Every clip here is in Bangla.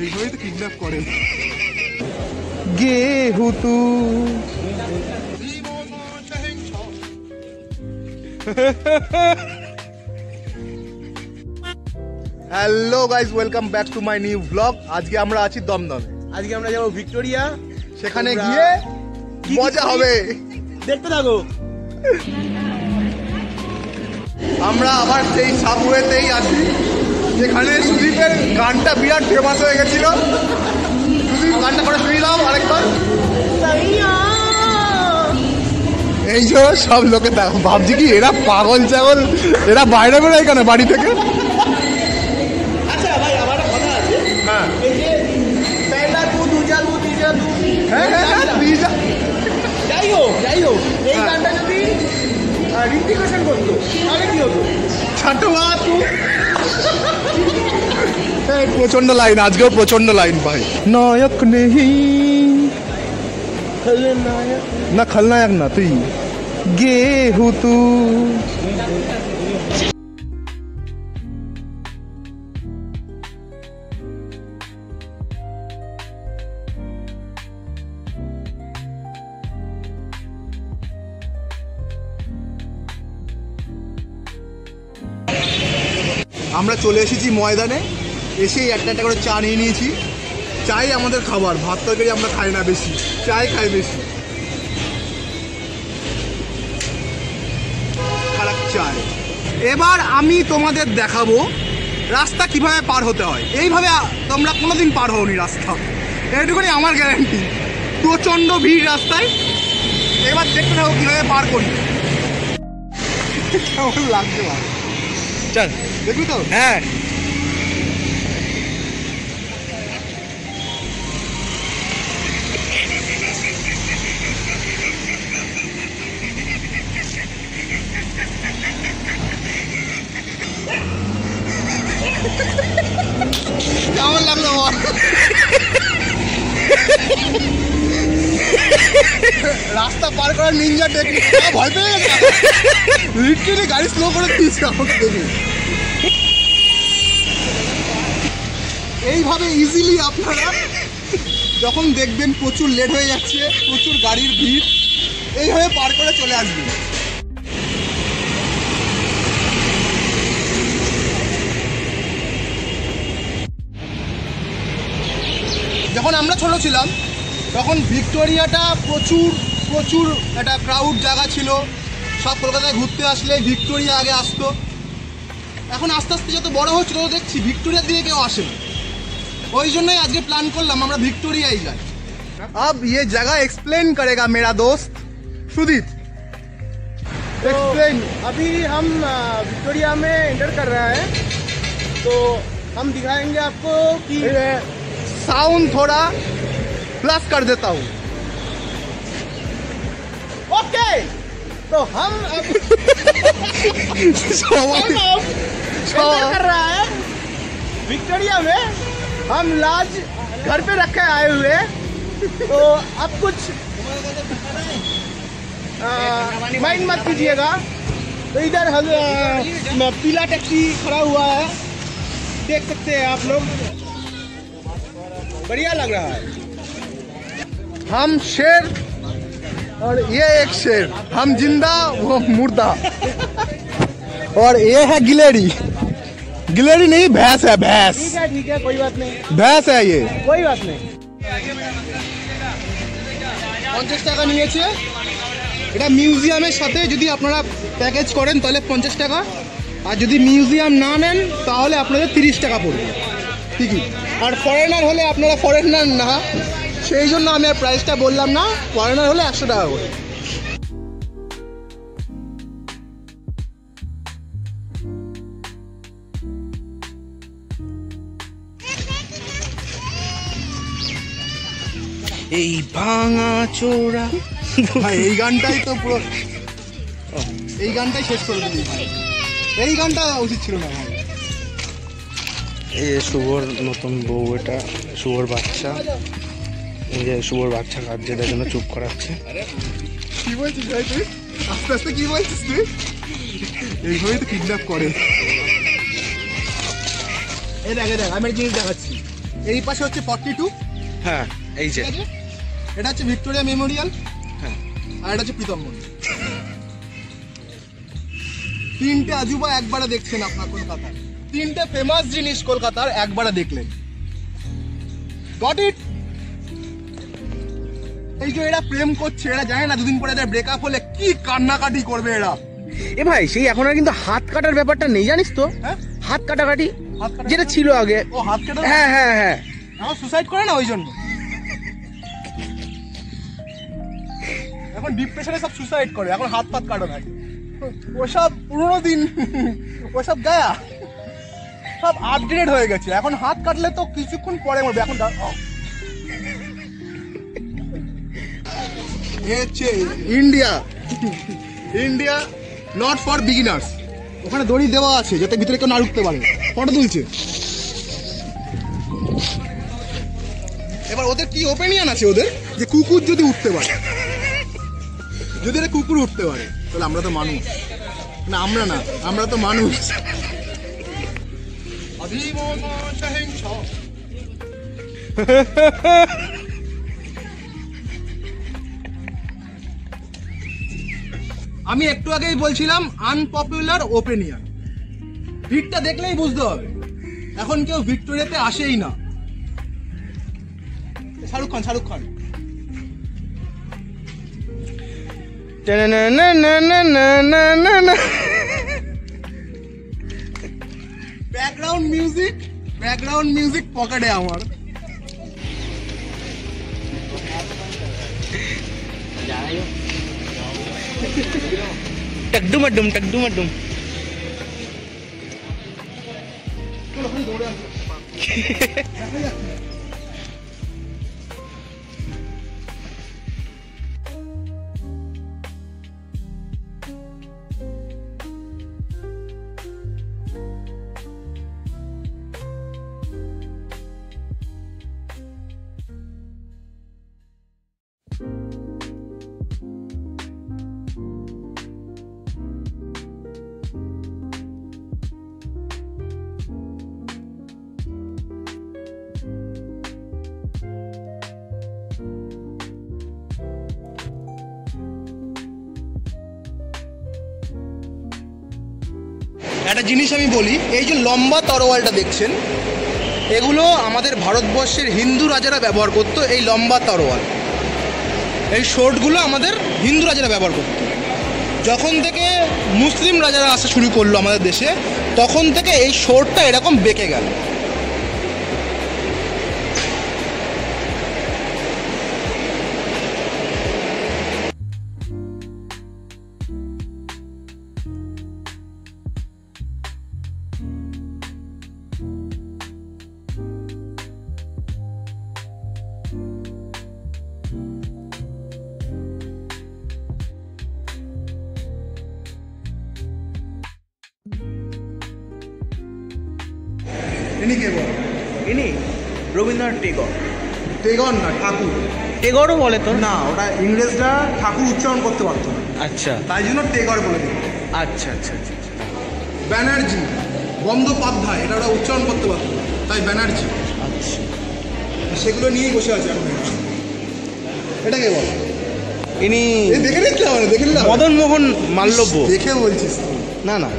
এইভাবেই তো কিডন্যাপ করে। গেহু তু hello guys, welcome back to my new blog. আজকে আমরা আছি দমদমে। আজকে আমরা যাবো ভিক্টোরিয়া, সেখানে গিয়ে মজা হবে, দেখতে থাকো। আমরা আবার সেই সাবওয়েতেই আছি যেখানে সুদীপের গানটা বিরাট ফেমাস হয়ে গেছিল। সুদীপ গানটা করে শুনিয়ে দাও আরেকবার। এই যে সব লোকে ভাবছি কি এরা পাগল ছাগল, এরা বাইরে বেরোয় কেন বাড়ি থেকে? আচ্ছা ভাই, আমার কথা আছে। হ্যাঁ এই যে পহলা তু দুজা তু তিজা তু, হ্যাঁ হ্যাঁ যাই হোক এই গানটা যদি ঋত্বিক রোশন করতো তাহলে কি হতো? ছাটুয়া তু। প্রচন্ড লাইন, আজকেও প্রচন্ড লাইন ভাই। নায়ক নেহি না, খলনায়ক না তুই, গেহু তু। আমরা চলে এসেছি ময়দানে, এসেই একটা একটা করে চা নিয়ে নিয়েছি। চাই আমাদের খাবার, ভাত তরকারি আমরা খাই না বেশি, চাই খাই বেশি। খারাপ চাই। এবার আমি তোমাদের দেখাবো রাস্তা কিভাবে পার হতে হয়। এইভাবে তোমরা কোনোদিন পার হওনি রাস্তা, এইটুকুনি আমার গ্যারান্টি। প্রচণ্ড ভিড় রাস্তায়, এবার দেখতে থাকো কীভাবে পার করি। কেমন লাগছে ভাই? চল দেখবি তো? হ্যাঁ। কেমন লাগলো বল? রাস্তা পার করার নিনজা টেকনিক। ভয় পেয়ে গেছে, লিটারালি গাড়ি স্লো করে দিয়েছে আমাকে দেখে। এইভাবে ইজিলি আপনারা যখন দেখবেন প্রচুর লেট হয়ে যাচ্ছে, প্রচুর গাড়ির ভিড়, এইভাবে পার করে চলে আসবেন। যখন আমরা ছোট ছিলাম তখন ভিক্টোরিয়াটা প্রচুর একটা ক্রাউড জায়গা ছিল। সব কলকাতায় ঘুরতে আসলে ভিক্টোরিয়া আগে আসতো। এখন আস্তে আস্তে যত বড় হচ্ছে তত দেখছি ভিক্টোরিয়ার দিকে কেউ আসে না। ওই জন্যই আজকে প্ল্যান করলাম আমরা ভিক্টোরিয়ায় যাই। अब ये जगह एक्सप्लेन करेगा मेरा दोस्त सुदीप। एक्सप्लेन। अभी हम विक्टोरिया में एंटर कर रहा है, तो हम दिखाएंगे आपको कि साउंड थोड़ा प्लस कर देता हूँ। ओके, तो हम अब एंटर कर रहा है विक्टोरिया में। हम लाज घर पे रखे आए हुए हैं, तो अब कुछ माइंड मत कीजिएगा। तो इधर पीला टैक्सी खड़ा हुआ है, देख सकते हैं आप लोग, बढ़िया लग रहा है। हम शेर और ये एक शेर, हम जिंदा वो मुर्दा। और ये है गिलेरी। गिलेरी नहीं, भैंस है, भैंस। ठीक है, कोई बात नहीं, भैंस है ये। कोई बात नहीं। 50 টাকা নিয়েছে। এটা মিউজিয়ামের সাথে যদি আপনারা প্যাকেজ করেন তাহলে 50 টাকা, আর যদি মিউজিয়াম না নেন তাহলে আপনাদের 30 টাকা পড়বে ঠিকই। আর ফরেনার হলে আপনারা ফরেনার না, সেই জন্য আমি আর প্রাইসটা বললাম না। ফরেনার হলে 100 টাকা করে। এই ভাঙা চোরা ভাই, এই গানটাই তো পুরো, এই গানটাই শেষ করে দিলি ভাই। এই গানটা উচিত ছিল না ভাই। এই যে শুভর নতুন বউ, এটা শুভর বাচ্চা। এই যে শুভর বাচ্চা কাঁদছে, তার জন্য চুপ করাচ্ছে। কি বলছিস ভাই তুই? আস্তে আস্তে কি বলছিস তুই? এইভাবেই তো কিডন্যাপ করে। এই দেখ আমি একটা জিনিস দেখাচ্ছি। এই পাশে হচ্ছে 42, হ্যাঁ এই যে ঠিক আছে? এটা হচ্ছে ভিক্টোরিয়া মেমোরিয়াল, হ্যাঁ আর এটা হচ্ছে প্রীতম মন্দির। 3টে আজুবা একবারে দেখছেন আপনার কলকাতার, 3টে ফেমাস জিনিস কলকাতার একবারে দেখলেন। Got it? এই যে এরা প্রেম করছে, এরা জানে না দুদিন পরে এদের ব্রেকআপ হলে কি কান্নাকাটি করবে এরা। এ ভাই সেই এখন আর কিন্তু হাত কাটার ব্যাপারটা নেই জানিস তো, হ্যাঁ, হাত কাটাকাটি হাত কাটা যেটা ছিল আগে। ও হাত কাটা, হ্যাঁ হ্যাঁ হ্যাঁ আমার সুসাইড করে না ওই জন্য। এখন ডিপ্রেশনে সব সুসাইড করে, এখন হাত ফাত কাটো না। ওসব পুরোনো দিন, ওসব গায়া সব আপডেটেড হয়ে গেছে। এখন হাত কাটলে তো কিছুক্ষণ পরে মরবে। এখন হচ্ছে India, India not for beginners. ওখানে দড়ি দেওয়া আছে যাতে ভিতরে কেউ না ঢুকতে পারে। ফটো তুলছে। এবার ওদের কি ওপিনিয়ন আছে ওদের, যে কুকুর যদি উঠতে পারে, যদি এটা কুকুর উঠতে পারে তাহলে আমরা তো মানুষ না? আমরা না, আমরা তো মানুষ। আমি একটু আগেই বলছিলাম আনপপুলার ওপিনিয়ন। ভিড়টা দেখলেই বুঝতে হবে এখন কেউ ভিক্টোরিয়াতে আসেই না। Shahrukh Khan, Shahrukh Khan. Background music, background music পকেটে আমার। টকডুমাডুম টকডুমাডুম। একটা জিনিস আমি বলি, এই যে লম্বা তরোয়ালটা দেখছেন, এগুলো আমাদের ভারতবর্ষের হিন্দু রাজারা ব্যবহার করতো। এই লম্বা তরোয়াল, এই শোর্টগুলো আমাদের হিন্দু রাজারা ব্যবহার করতো। যখন থেকে মুসলিম রাজারা আসা শুরু করলো আমাদের দেশে, তখন থেকে এই শোর্টটা এরকম বেঁকে গেল। ইনি কে বল? ইনি রবীন্দ্রনাথ টেগর। টেগর না, ঠাকুর। টেগরও বলে তো না, ওটা ইংরেজরা ঠাকুর উচ্চারণ করতে পারতো না, আচ্ছা তাই জন্য টেগর বলে দিল। আচ্ছা আচ্ছা আচ্ছা আচ্ছা। ব্যানার্জি, বন্দ্যোপাধ্যায়, এটা ওরা উচ্চারণ করতে পারতো না, তাই ব্যানার্জি। আচ্ছা সেগুলো নিয়েই বসে আছে এখন। এটা কে বল? ইনি এই দেখে নিচ্ছিলাম, দেখে নিলাম। মদন মোহন মাল্লব্য। দেখে বলছিস তুই? না না,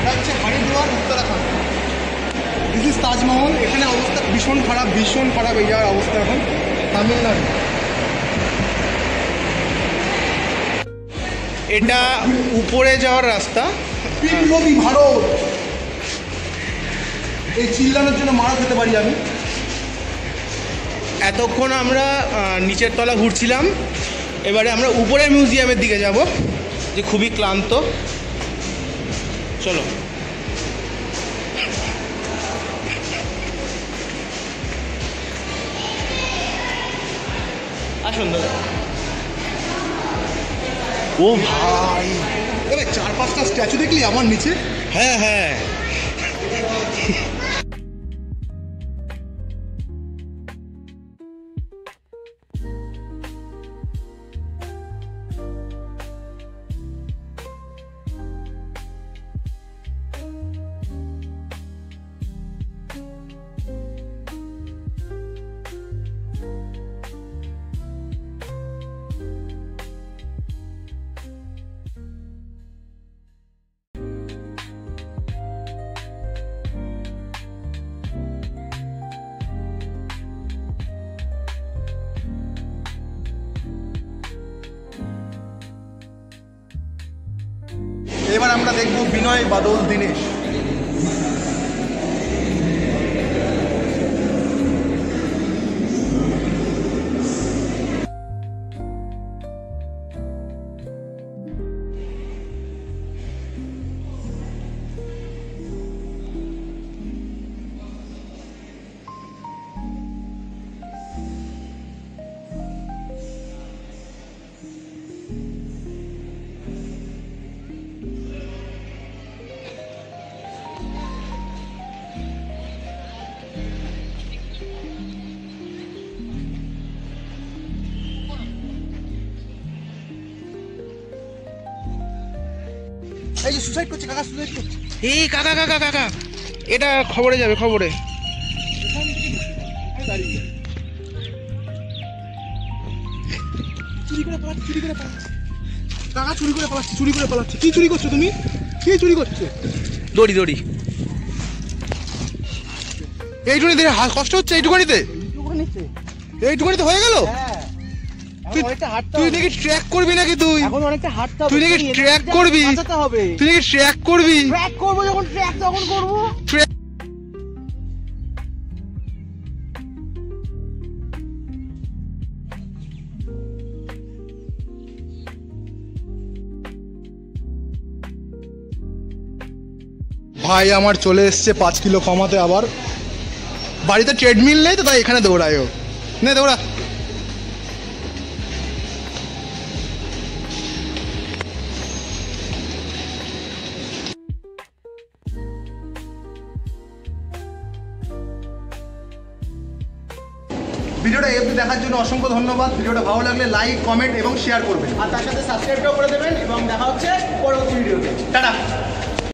এটা হচ্ছে হরিদ্বার, উত্তরাখণ্ড। This is Taj Mahal. এখানে অবস্থা ভীষণ খারাপ, ভীষণ খারাপ এই জায়গার অবস্থা এখন। তামিলনাড়ু। এটা উপরে যাওয়ার রাস্তা, বিপ্লবী ভারত, এই চিল্লানোর জন্য মারা খেতে পারি আমি। এতক্ষণ আমরা নিচের তলা ঘুরছিলাম, এবারে আমরা উপরের মিউজিয়ামের দিকে যাব, যে খুবই ক্লান্ত। চলো। আসুন দাদা। ও ভাই, এবার 4-5টা স্ট্যাচু দেখলি আমার নিচে। হ্যাঁ হ্যাঁ। এবার আমরা দেখব বিনয় বাদল দীনেশ। এই যে সুসাইড করছে কাকা, সুসাইড করছে। এই কাকা কাকা কাকা, এটা খবরে যাবে, খবরে। চুরি করে পালাচ্ছে, চুরি করে পালাচ্ছে কাকা, চুরি করে পালাচ্ছে, চুরি করে পালাচ্ছে। কি চুরি করছো তুমি? কি চুরি করছো? দড়ি দড়ি। এইটুকুনিতে কষ্ট হচ্ছে, এইটুকুনিতে, এইটুকুনিতে হয়ে গেল। তুই নাকি ট্র্যাক করবি নাকি? তুই এখন অনেকটা হাঁটতে হবে। তুই নাকি ট্র্যাক করবি? বাঁচাতে হবে। তুই নাকি ট্র্যাক করবি? ট্র্যাক করবো, যখন ট্র্যাক তখন করবো। ভাই আমার চলে এসছে 5 কিলো কমাতে। আবার বাড়িতে ট্রেডমিল নেই তো, তাই এখানে দৌড়ায়ও। নে দৌড়া। ভিডিওটা এফ দেখার জন্য অসংখ্য ধন্যবাদ। ভিডিওটা ভালো লাগলে লাইক, কমেন্ট এবং শেয়ার করবেন। আর তার সাথে সাবস্ক্রাইবটাও করে দেবেন, এবং দেখা হচ্ছে পরবর্তী ভিডিওতে। টাটা।